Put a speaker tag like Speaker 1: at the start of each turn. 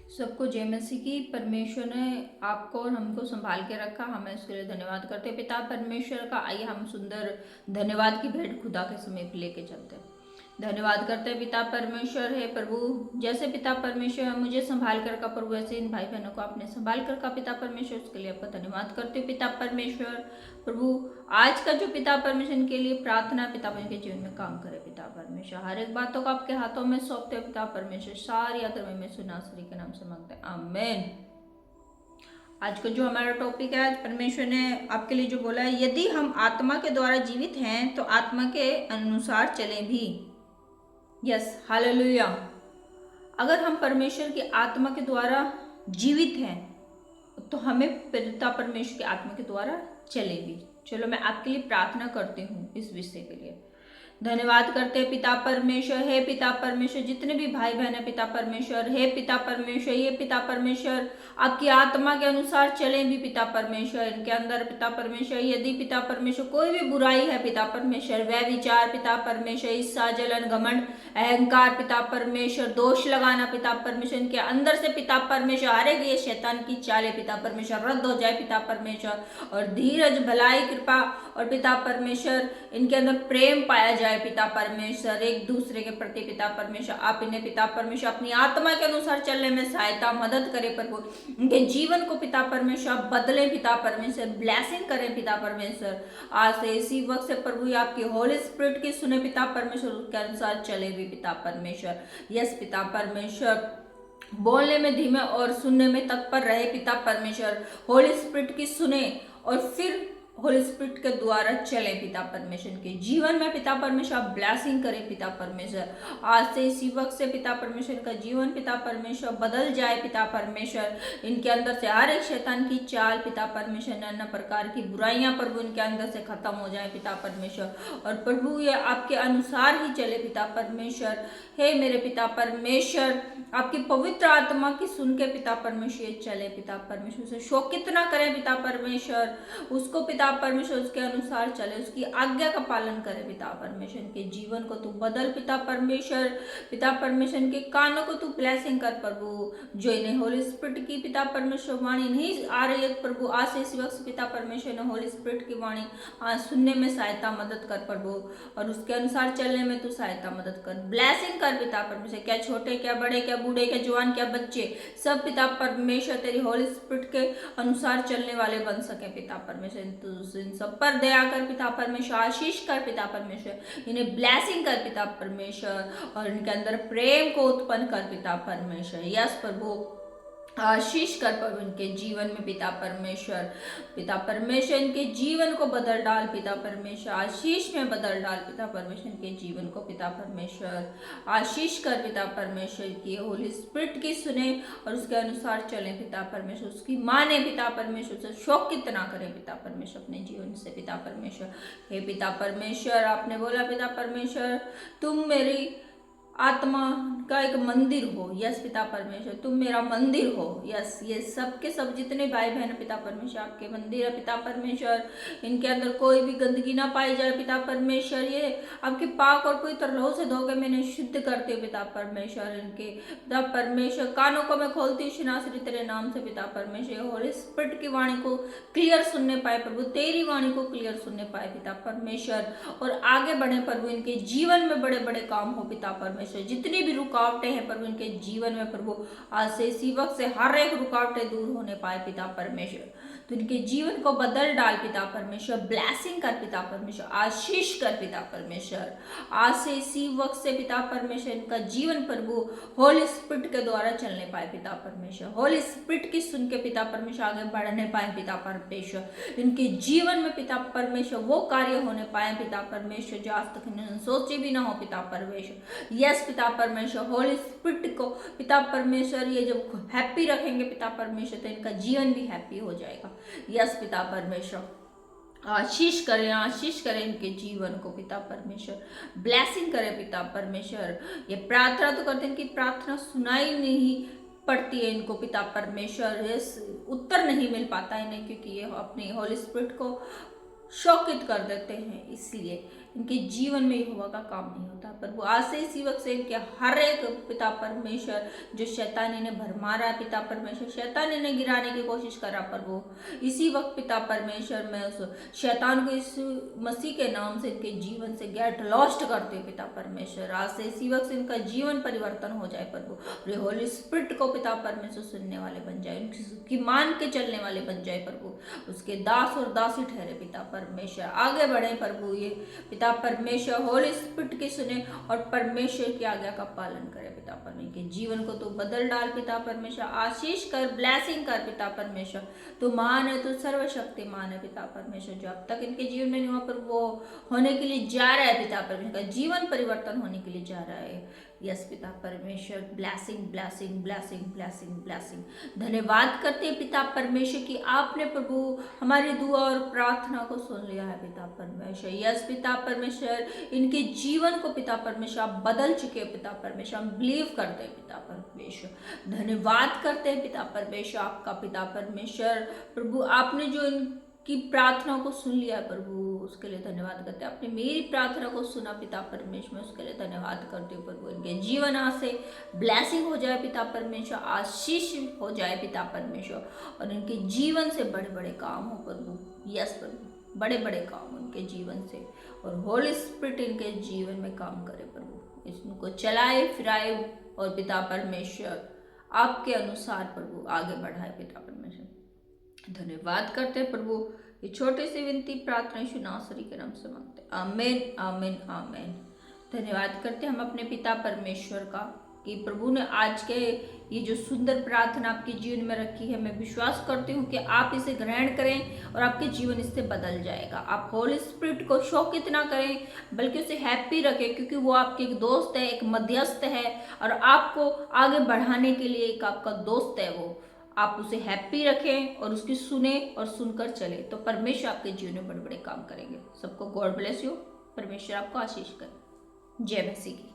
Speaker 1: सबको जय मसीह की। परमेश्वर ने आपको और हमको संभाल के रखा, हमें उसके लिए धन्यवाद करते हैं पिता परमेश्वर का। आइए हम सुंदर धन्यवाद की भेंट खुदा के समीप लेके चलते हैं। धन्यवाद करते हैं पिता परमेश्वर। है प्रभु, जैसे पिता परमेश्वर मुझे संभाल कर रखा प्रभु, ऐसे इन भाई बहनों को आपने संभाल कर रखा पिता परमेश्वर, उसके लिए आपका धन्यवाद करते हैं पिता परमेश्वर। प्रभु, आज का जो पिता परमेश्वर के लिए प्रार्थना पिता परमेश्वर के जीवन में काम करे पिता परमेश्वर। हर एक बातों को आपके हाथों में सौंपते हैं पिता परमेश्वर। सारी आदर में सुनासरी के नाम से मांगते हैं, आमीन। आज का जो हमारा टॉपिक है, आज परमेश्वर ने आपके लिए जो बोला है, यदि हम आत्मा के द्वारा जीवित हैं तो आत्मा के अनुसार चलें भी। Yes, hallelujah. अगर हम परमेश्वर की आत्मा के द्वारा जीवित हैं तो हमें पिता परमेश्वर की आत्मा के द्वारा चले भी। चलो मैं आपके लिए प्रार्थना करती हूँ इस विषय के लिए। धन्यवाद करते हैं पिता परमेश्वर। हे पिता परमेश्वर, जितने भी भाई बहन है पिता परमेश्वर, हे पिता परमेश्वर, ये पिता परमेश्वर आपकी आत्मा के अनुसार चले भी पिता परमेश्वर। इनके अंदर पिता परमेश्वर यदि पिता परमेश्वर कोई भी बुराई है पिता परमेश्वर, वह विचार पिता परमेश्वर, ईर्ष्या, जलन, घमंड, अहंकार पिता परमेश्वर, दोष लगाना पिता परमेश्वर, इनके अंदर से पिता परमेश्वर हर एक ये शैतान की चाले पिता परमेश्वर रद्द हो जाए पिता परमेश्वर। और धीरज, भलाई, कृपा और पिता परमेश्वर इनके अंदर प्रेम पाया जाए पिता परमेश्वर, एक दूसरे के प्रति पिता परमेश्वर। आप इन्हें पिता परमेश्वर अपनी आत्मा के अनुसार चलने में सहायता मदद करे प्रभु। उनके जीवन को पिता परमेश्वर बदले पिता परमेश्वर, ब्लेसिंग करें पिता परमेश्वर। आज से इसी वक्त से प्रभु आपकी होली स्पिरिट की सुने पिता परमेश्वर, उसके अनुसार चले भी पिता परमेश्वर। यस पिता परमेश्वर, बोलने में धीमे और सुनने में तत्पर रहे पिता परमेश्वर। होली स्पिरिट की सुने और फिर होली स्पिरिट के द्वारा चले पिता परमेश्वर के जीवन में पिता परमेश्वर ब्लेसिंग करें पिता परमेश्वर। आज से इसी वक्त से पिता परमेश्वर का जीवन पिता परमेश्वर बदल जाए पिता परमेश्वर। इनके अंदर से हर एक शैतान की चाल पिता परमेश्वर, नाना प्रकार की बुराइयां प्रभु इनके अंदर से खत्म हो जाए पिता परमेश्वर। और प्रभु ये आपके अनुसार ही चले पिता परमेश्वर। हे मेरे पिता परमेश्वर, आपकी पवित्र आत्मा की सुन के पिता परमेश्वर चले पिता परमेश्वर। से शोकित ना करें पिता परमेश्वर, उसको पिता परमेश्वर उसके अनुसार चले, उसकी आज्ञा का पालन करे पिता परमेश्वर। के जीवन को तू बदल पिता परमेश्वर। पिता परमेश्वर के कानों को तू ब्लेसिंग कर प्रभु, जो इन्हें होली स्पिरिट की पिता परमेश्वर वाणी नहीं आ रही है प्रभु, आज से इसी वक्त पिता परमेश्वर ने होली स्पिरिट की वाणी आज सुनने में सहायता मदद कर प्रभु, और उसके अनुसार चलने में तू सहायता मदद कर, ब्लेसिंग कर पिता परमेश्वर। क्या छोटे, क्या बड़े, क्या बूढ़े, क्या जवान, क्या बच्चे, सब पिता परमेश्वर तेरी होली स्पिरिट के अनुसार चलने वाले बन सके पिता परमेश्वर। इन सब पर दया कर पिता परमेश्वर, आशीष कर पिता परमेश्वर, इन्हें ब्लेसिंग कर पिता परमेश्वर, और इनके अंदर प्रेम को उत्पन्न कर पिता परमेश्वर। यस प्रभु, आशीष कर प्रभु इनके जीवन में पिता परमेश्वर। पिता परमेश्वर इनके जीवन को बदल डाल पिता परमेश्वर, आशीष में बदल डाल पिता परमेश्वर इनके जीवन को पिता परमेश्वर। आशीष कर पिता परमेश्वर की होली स्पिरिट की सुने और उसके अनुसार चले पिता परमेश्वर, उसकी माने पिता परमेश्वर, से शोकित ना करें पिता परमेश्वर अपने जीवन से पिता परमेश्वर। हे पिता परमेश्वर, आपने बोला पिता परमेश्वर तुम मेरी आत्मा का एक मंदिर हो। यस पिता परमेश्वर, तुम मेरा मंदिर हो। यस, ये सब के सब जितने भाई बहन पिता परमेश्वर आपके मंदिर है पिता परमेश्वर। इनके अंदर कोई भी गंदगी ना पाई जाए पिता परमेश्वर। ये आपके पाक और पवित्र लहू से धोके मैंने शुद्ध करते हो पिता परमेश्वर। इनके पिता परमेश्वर कानों को मैं खोलती हूँ शिनाश्री तेरे नाम से पिता परमेश्वर। होली स्पिरिट की वाणी को क्लियर सुनने पाए प्रभु, तेरी वाणी को क्लियर सुनने पाए पिता परमेश्वर, और आगे बढ़े प्रभु, इनके जीवन में बड़े बड़े काम हो पिता परमेश्वर। जितनी भी रुकावटें हैं प्रभु इनके जीवन में प्रभु, आज से इसी वक्त से हर एक रुकावटें दूर होने पाए पिता परमेश्वर। तो इनके जीवन को बदल डाल पिता परमेश्वर, ब्लेसिंग कर पिता परमेश्वर, आशीष कर पिता परमेश्वर। आज से इसी वक्त से पिता परमेश्वर इनका जीवन प्रभु होली स्पिरिट के द्वारा चलने पाए पिता परमेश्वर, होली स्पिरिट की सुन के पिता परमेश्वर आगे बढ़ने पाए पिता परमेश्वर। इनके जीवन में पिता परमेश्वर वो कार्य होने पाए पिता परमेश्वर जो आज तक इन्होंने सोचे भी ना हो पिता परमेश्वर। यस पिता परमेश्वर, होली स्पिरिट को पिता परमेश्वर ये जब हैप्पी रखेंगे पिता परमेश्वर तो इनका जीवन भी हैप्पी हो जाएगा। यस पिता परमेश्वर, आशीष करें इनके जीवन को पिता परमेश्वर, ब्लेसिंग करें पिता परमेश्वर। ये प्रार्थना तो करते हैं कि प्रार्थना सुनाई नहीं पड़ती है इनको पिता परमेश्वर, इस उत्तर नहीं मिल पाता है इन्हें, क्योंकि ये अपनी होली स्पिरिट को शोकित कर देते हैं। इसलिए इनके जीवन में यहोवा का काम नहीं होता प्रभु। आज से इसी वक्त से इनके हर एक पिता परमेश्वर जो शैतानी ने भरमा रहा है पिता परमेश्वर, शैतानी ने गिराने की कोशिश करा प्रभु, इसी वक्त पिता परमेश्वर मैं उस शैतान को इस मसीह के नाम से इनके जीवन से गेट लॉस्ट करते पिता परमेश्वर। आज से इसी वक्त से इनका जीवन परिवर्तन हो जाए प्रभु, और होली स्पिरिट को पिता परमेश्वर सुनने वाले बन जाए, उनकी मान के चलने वाले बन जाए प्रभु, उसके दास और दासी ठहरे पिता परमेश्वर। आगे बढ़े प्रभु, ये पिता परमेश्वर होली स्पिरिट की सुने और परमेश्वर की आज्ञा का पालन करे पिता परमेश्वर। के जीवन को तो बदल डाल पिता परमेश्वर, आशीष कर, ब्लेसिंग कर पिता परमेश्वर। तू महान है, तू सर्वशक्तिमान है पिता परमेश्वर। जो अब तक इनके जीवन में नहीं हुआ पर वो होने के लिए जा रहा है पिता परमेश्वर, का जीवन परिवर्तन होने के लिए जा रहा है। यस पिता परमेश्वर, blessing blessing blessing blessing blessing. धन्यवाद करते हैं पिता परमेश्वर की आपने प्रभु हमारी दुआ और प्रार्थना को सुन लिया है पिता परमेश्वर। यस पिता परमेश्वर, इनके जीवन को पिता परमेश्वर आप बदल चुके हैं पिता परमेश्वर, हम बिलीव करते हैं पिता परमेश्वर। धन्यवाद करते हैं पिता परमेश्वर आपका पिता परमेश्वर। प्रभु आपने जो की प्रार्थना को सुन लिया प्रभु, उसके लिए धन्यवाद करते हैं। आपने मेरी प्रार्थना को सुना पिता परमेश्वर, उसके लिए धन्यवाद करते हो प्रभु। इनके जीवन आज से ब्लेसिंग हो जाए पिता परमेश्वर, आशीष हो जाए पिता परमेश्वर, और इनके जीवन से बड़े बड़े काम हो प्रभु। यस प्रभु, बड़े बड़े काम उनके जीवन से, और होली स्पिरिट इनके जीवन में काम करे प्रभु, इसको चलाए फिराए और पिता परमेश्वर आपके अनुसार प्रभु आगे बढ़ाए पिता परमेश्वर। धन्यवाद करते हैं प्रभु, ये छोटी सी विनती प्रार्थना यीशु नासरी के नाम से मांगते हैं, आमीन आमीन आमीन। धन्यवाद करते हैं हम अपने पिता परमेश्वर का कि प्रभु ने आज के ये जो सुंदर प्रार्थना आपके जीवन में रखी है, मैं विश्वास करती हूँ कि आप इसे ग्रहण करें और आपके जीवन इससे बदल जाएगा। आप होली स्पिरिट को शोकित ना करें बल्कि उसे हैप्पी रखें, क्योंकि वो आपके एक दोस्त है, एक मध्यस्थ है, और आपको आगे बढ़ाने के लिए एक आपका दोस्त है। वो आप उसे हैप्पी रखें और उसकी सुने और सुनकर चले, तो परमेश्वर आपके जीवन में बड़े बड़े काम करेंगे। सबको गॉड ब्लेस यू, परमेश्वर आपको आशीष करे। जय मसीह की।